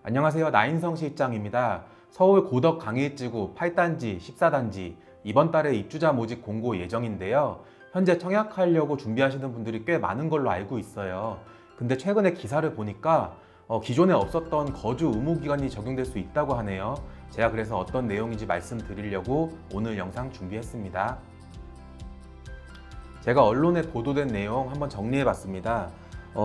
안녕하세요. 나인성 실장입니다. 서울 고덕 강일지구 8단지, 14단지 이번 달에 입주자 모집 공고 예정인데요. 현재 청약하려고 준비하시는 분들이 꽤 많은 걸로 알고 있어요. 근데 최근에 기사를 보니까 기존에 없었던 거주 의무 기간이 적용될 수 있다고 하네요. 제가 그래서 어떤 내용인지 말씀드리려고 오늘 영상 준비했습니다. 제가 언론에 보도된 내용 한번 정리해봤습니다.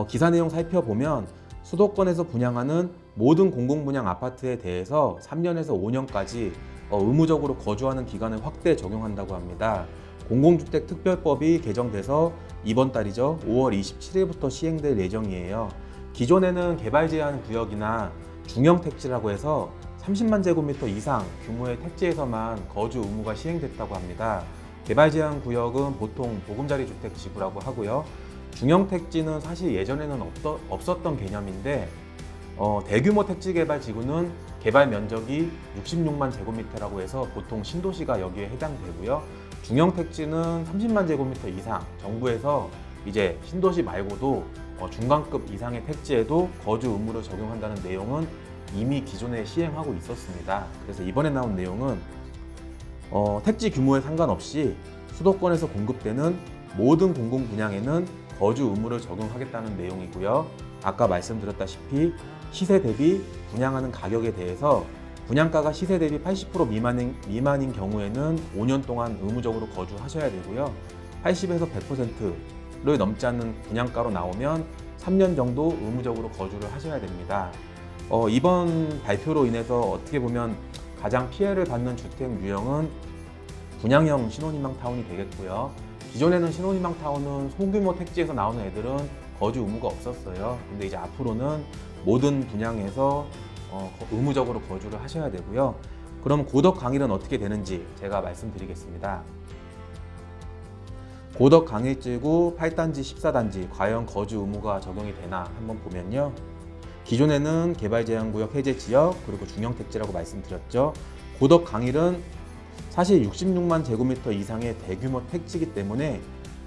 기사 내용 살펴보면 수도권에서 분양하는 모든 공공분양 아파트에 대해서 3년에서 5년까지 의무적으로 거주하는 기간을 확대 적용한다고 합니다. 공공주택특별법이 개정돼서 이번 달이죠. 5월 27일부터 시행될 예정이에요. 기존에는 개발제한 구역이나 중형택지라고 해서 30만 제곱미터 이상 규모의 택지에서만 거주 의무가 시행됐다고 합니다. 개발제한 구역은 보통 보금자리 주택 지구라고 하고요. 중형택지는 사실 예전에는 없었던 개념인데 대규모 택지 개발 지구는 개발 면적이 66만 제곱미터라고 해서 보통 신도시가 여기에 해당되고요. 중형택지는 30만 제곱미터 이상, 정부에서 이제 신도시 말고도 중간급 이상의 택지에도 거주 의무를 적용한다는 내용은 이미 기존에 시행하고 있었습니다. 그래서 이번에 나온 내용은 택지 규모에 상관없이 수도권에서 공급되는 모든 공공 분양에는 거주 의무를 적용하겠다는 내용이고요. 아까 말씀드렸다시피 시세 대비 분양하는 가격에 대해서 분양가가 시세 대비 80% 미만인 경우에는 5년 동안 의무적으로 거주하셔야 되고요. 80에서 100%를 넘지 않는 분양가로 나오면 3년 정도 의무적으로 거주를 하셔야 됩니다. 이번 발표로 인해서 어떻게 보면 가장 피해를 받는 주택 유형은 분양형 신혼희망 타운이 되겠고요. 기존에는 신혼희망 타운은 소규모 택지에서 나오는 애들은 거주 의무가 없었어요. 근데 이제 앞으로는 모든 분양에서 의무적으로 거주를 하셔야 되고요. 그럼 고덕 강일은 어떻게 되는지 제가 말씀드리겠습니다. 고덕 강일지구 8단지, 14단지 과연 거주 의무가 적용이 되나 한번 보면요. 기존에는 개발제한구역 해제지역 그리고 중형택지라고 말씀드렸죠. 고덕 강일은 사실 66만 제곱미터 이상의 대규모 택지이기 때문에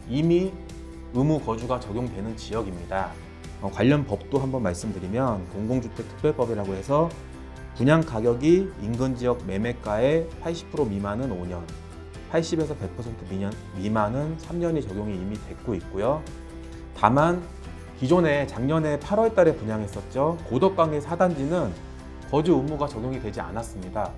이미 의무 거주가 적용되는 지역입니다. 관련 법도 한번 말씀드리면 공공주택특별법이라고 해서 분양 가격이 인근 지역 매매가의 80% 미만은 5년, 80에서 100% 미만은 3년이 적용이 이미 됐고 있고요. 다만 기존에 작년에 8월 달에 분양했었죠. 고덕강일 4단지는 거주 의무가 적용이 되지 않았습니다.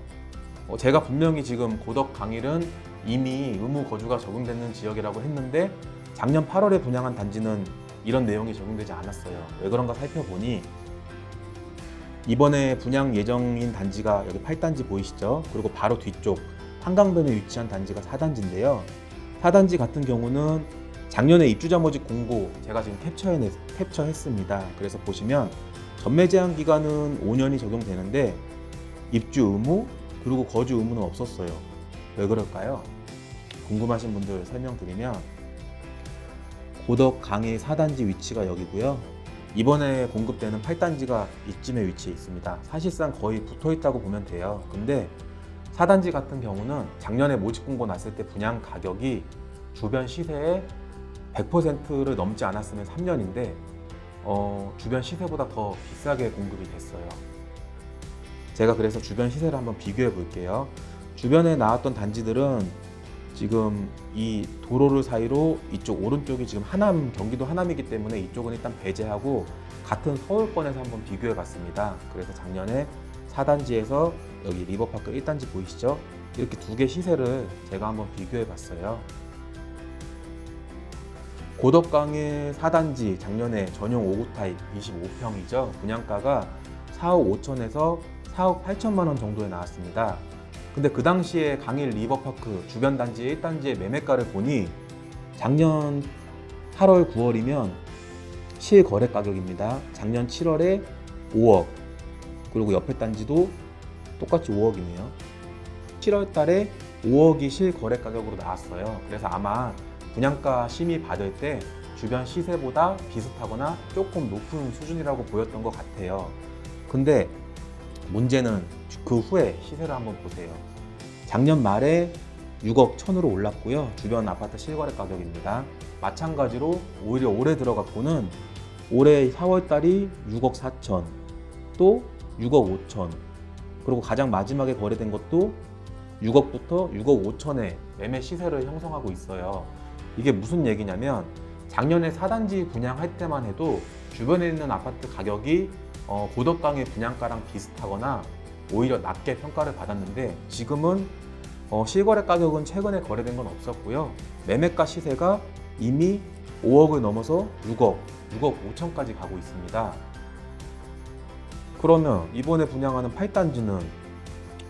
제가 분명히 지금 고덕 강일은 이미 의무 거주가 적용되는 지역이라고 했는데 작년 8월에 분양한 단지는 이런 내용이 적용되지 않았어요. 왜 그런가 살펴보니 이번에 분양 예정인 단지가 여기 8단지 보이시죠? 그리고 바로 뒤쪽 한강변에 위치한 단지가 4단지인데요. 4단지 같은 경우는 작년에 입주자 모집 공고 제가 지금 캡처했습니다. 그래서 보시면 전매 제한 기간은 5년이 적용되는데 입주 의무 그리고 거주 의무는 없었어요. 왜 그럴까요? 궁금하신 분들 설명드리면 고덕 강일 4단지 위치가 여기고요. 이번에 공급되는 8단지가 이쯤에 위치해 있습니다. 사실상 거의 붙어 있다고 보면 돼요. 근데 4단지 같은 경우는 작년에 모집 공고 났을 때 분양 가격이 주변 시세의 100%를 넘지 않았으면 3년인데 주변 시세보다 더 비싸게 공급이 됐어요. 제가 그래서 주변 시세를 한번 비교해 볼게요. 주변에 나왔던 단지들은 지금 이 도로를 사이로 이쪽 오른쪽이 지금 경기도 하남이기 때문에 이쪽은 일단 배제하고 같은 서울권에서 한번 비교해 봤습니다. 그래서 작년에 4단지에서 여기 리버파크 1단지 보이시죠? 이렇게 두 개 시세를 제가 한번 비교해 봤어요. 고덕강일 4단지 작년에 전용 5구 타입 25평이죠. 분양가가 4억 5천에서 4억 8천만 원 정도에 나왔습니다. 근데 그 당시에 강일 리버파크 주변 단지 1단지의 매매가를 보니 작년 8월 9월이면 실거래 가격입니다. 작년 7월에 5억 그리고 옆에 단지도 똑같이 5억이네요. 7월 달에 5억이 실거래 가격으로 나왔어요. 그래서 아마 분양가 심의 받을 때 주변 시세보다 비슷하거나 조금 높은 수준이라고 보였던 것 같아요. 근데 문제는 그 후에 시세를 한번 보세요. 작년 말에 6억 1천으로 올랐고요. 주변 아파트 실거래 가격입니다. 마찬가지로 오히려 올해 들어갔고는 올해 4월 달이 6억 4천, 또 6억 5천, 그리고 가장 마지막에 거래된 것도 6억부터 6억 5천의 매매 시세를 형성하고 있어요. 이게 무슨 얘기냐면 작년에 4단지 분양할 때만 해도 주변에 있는 아파트 가격이 고덕강의 분양가랑 비슷하거나 오히려 낮게 평가를 받았는데, 지금은 실거래 가격은 최근에 거래된 건 없었고요. 매매가 시세가 이미 5억을 넘어서 6억 5천까지 가고 있습니다. 그러면 이번에 분양하는 8단지는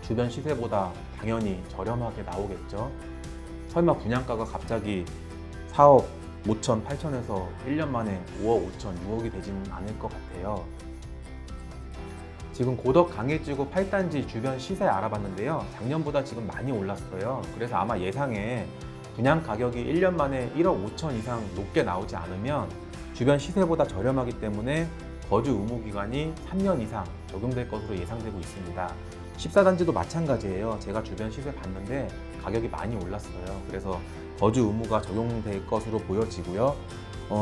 주변 시세보다 당연히 저렴하게 나오겠죠. 설마 분양가가 갑자기 4억 5천, 8천에서 1년 만에 5억 5천, 6억이 되지는 않을 것 같아요. 지금 고덕 강일지구 8단지 주변 시세 알아봤는데요. 작년보다 지금 많이 올랐어요. 그래서 아마 예상에 분양 가격이 1년 만에 1억 5천 이상 높게 나오지 않으면 주변 시세보다 저렴하기 때문에 거주 의무 기간이 3년 이상 적용될 것으로 예상되고 있습니다. 14단지도 마찬가지예요. 제가 주변 시세 봤는데 가격이 많이 올랐어요. 그래서 거주 의무가 적용될 것으로 보여지고요.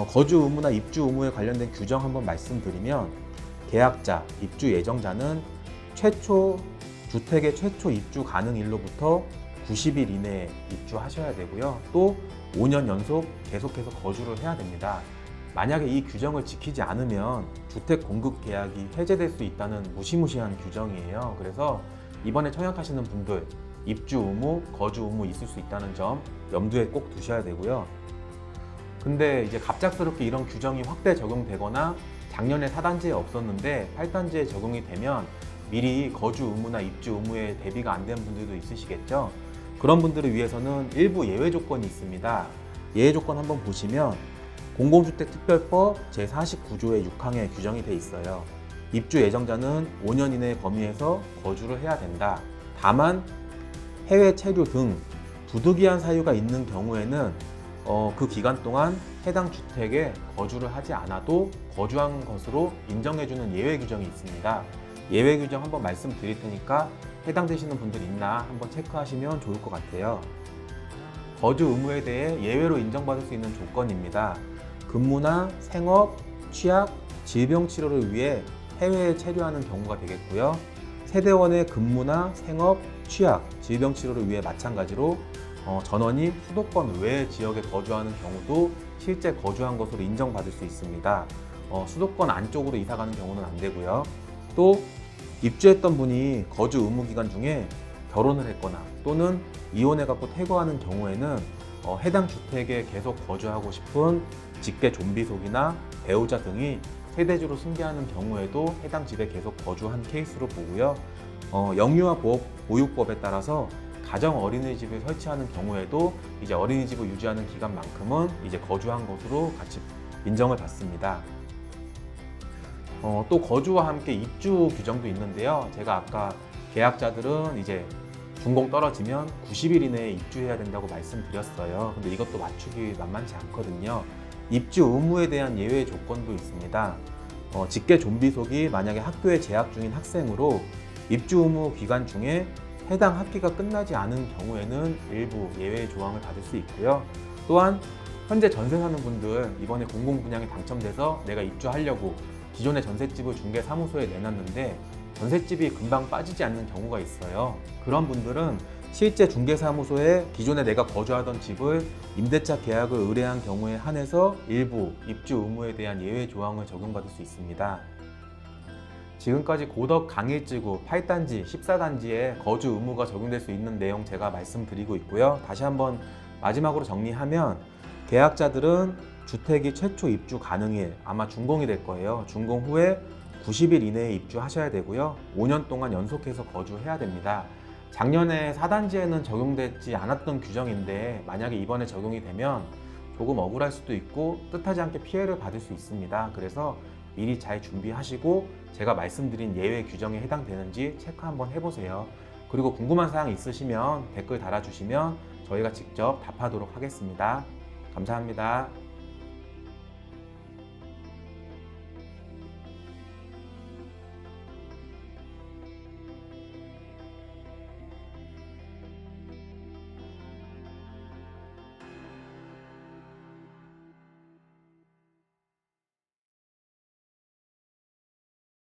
거주 의무나 입주 의무에 관련된 규정 한번 말씀드리면, 계약자, 입주 예정자는 주택의 최초 입주 가능일로부터 90일 이내에 입주하셔야 되고요. 또 5년 연속 계속해서 거주를 해야 됩니다. 만약에 이 규정을 지키지 않으면 주택 공급 계약이 해제될 수 있다는 무시무시한 규정이에요. 그래서 이번에 청약하시는 분들 입주 의무, 거주 의무 있을 수 있다는 점 염두에 꼭 두셔야 되고요. 근데 이제 갑작스럽게 이런 규정이 확대 적용되거나 작년에 4단지에 없었는데 8단지에 적용이 되면 미리 거주 의무나 입주 의무에 대비가 안 된 분들도 있으시겠죠. 그런 분들을 위해서는 일부 예외 조건이 있습니다. 예외 조건 한번 보시면 공공주택특별법 제49조의 6항에 규정이 돼 있어요. 입주 예정자는 5년 이내의 범위에서 거주를 해야 된다. 다만 해외 체류 등 부득이한 사유가 있는 경우에는 그 기간 동안 해당 주택에 거주를 하지 않아도 거주한 것으로 인정해주는 예외 규정이 있습니다. 예외 규정 한번 말씀드릴 테니까 해당되시는 분들 있나 한번 체크하시면 좋을 것 같아요. 거주 의무에 대해 예외로 인정받을 수 있는 조건입니다. 근무나 생업, 취약, 질병 치료를 위해 해외에 체류하는 경우가 되겠고요. 세대원의 근무나 생업, 취약, 질병 치료를 위해 마찬가지로 전원이 수도권 외 지역에 거주하는 경우도 실제 거주한 것으로 인정받을 수 있습니다. 수도권 안쪽으로 이사 가는 경우는 안 되고요. 또 입주했던 분이 거주 의무 기간 중에 결혼을 했거나 또는 이혼해갖고 퇴거하는 경우에는 해당 주택에 계속 거주하고 싶은 직계 좀비속이나 배우자 등이 세대주로 승계하는 경우에도 해당 집에 계속 거주한 케이스로 보고요. 영유아 보육법에 따라서 가정 어린이집을 설치하는 경우에도 이제 어린이집을 유지하는 기간만큼은 이제 거주한 것으로 같이 인정을 받습니다. 또 거주와 함께 입주 규정도 있는데요. 제가 아까 계약자들은 이제 준공 떨어지면 90일 이내에 입주해야 된다고 말씀드렸어요. 근데 이것도 맞추기 만만치 않거든요. 입주 의무에 대한 예외 조건도 있습니다. 직계 좀비속이 만약에 학교에 재학 중인 학생으로 입주 의무 기간 중에 해당 학기가 끝나지 않은 경우에는 일부 예외 조항을 받을 수 있고요. 또한 현재 전세 사는 분들 이번에 공공분양에 당첨돼서 내가 입주하려고 기존의 전셋집을 중개사무소에 내놨는데 전셋집이 금방 빠지지 않는 경우가 있어요. 그런 분들은 실제 중개사무소에 기존에 내가 거주하던 집을 임대차 계약을 의뢰한 경우에 한해서 일부 입주 의무에 대한 예외 조항을 적용받을 수 있습니다. 지금까지 고덕 강일지구 8단지, 14단지에 거주 의무가 적용될 수 있는 내용 제가 말씀드리고 있고요. 다시 한번 마지막으로 정리하면, 계약자들은 주택이 최초 입주 가능일, 아마 준공이 될 거예요. 준공 후에 90일 이내에 입주하셔야 되고요. 5년 동안 연속해서 거주해야 됩니다. 작년에 4단지에는 적용되지 않았던 규정인데 만약에 이번에 적용이 되면 조금 억울할 수도 있고 뜻하지 않게 피해를 받을 수 있습니다. 그래서 미리 잘 준비하시고 제가 말씀드린 예외 규정에 해당되는지 체크 한번 해보세요. 그리고 궁금한 사항 있으시면 댓글 달아주시면 저희가 직접 답하도록 하겠습니다. 감사합니다.